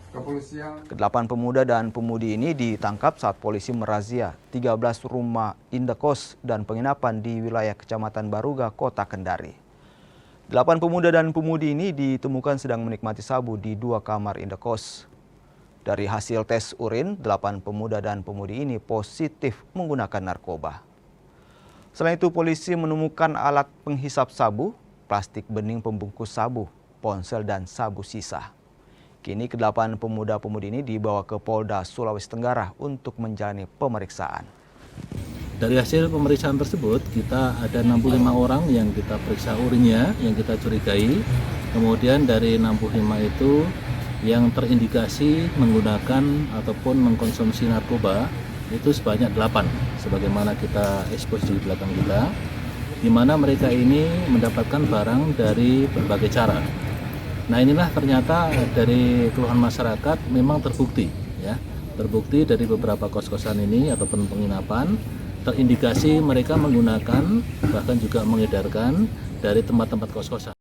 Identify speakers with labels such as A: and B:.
A: Kedelapan pemuda dan pemudi ini ditangkap saat polisi merazia 13 rumah indekos dan penginapan di wilayah Kecamatan Baruga, Kota Kendari. 8 pemuda dan pemudi ini ditemukan sedang menikmati sabu di 2 kamar indekos. Dari hasil tes urin, 8 pemuda dan pemudi ini positif menggunakan narkoba. Selain itu, polisi menemukan alat penghisap sabu, plastik bening pembungkus sabu, ponsel, dan sabu sisa. Kini ke-8 pemuda-pemudi ini dibawa ke Polda Sulawesi Tenggara untuk menjalani pemeriksaan.
B: Dari hasil pemeriksaan tersebut, kita ada 65 orang yang kita periksa urinnya, yang kita curigai. Kemudian dari 65 itu yang terindikasi menggunakan ataupun mengkonsumsi narkoba itu sebanyak 8, sebagaimana kita expose di belakang kita, di mana mereka ini mendapatkan barang dari berbagai cara. Nah, inilah ternyata dari keluhan masyarakat memang terbukti, ya, terbukti dari beberapa kos-kosan ini ataupun penginapan terindikasi mereka menggunakan bahkan juga mengedarkan dari tempat-tempat kos-kosan.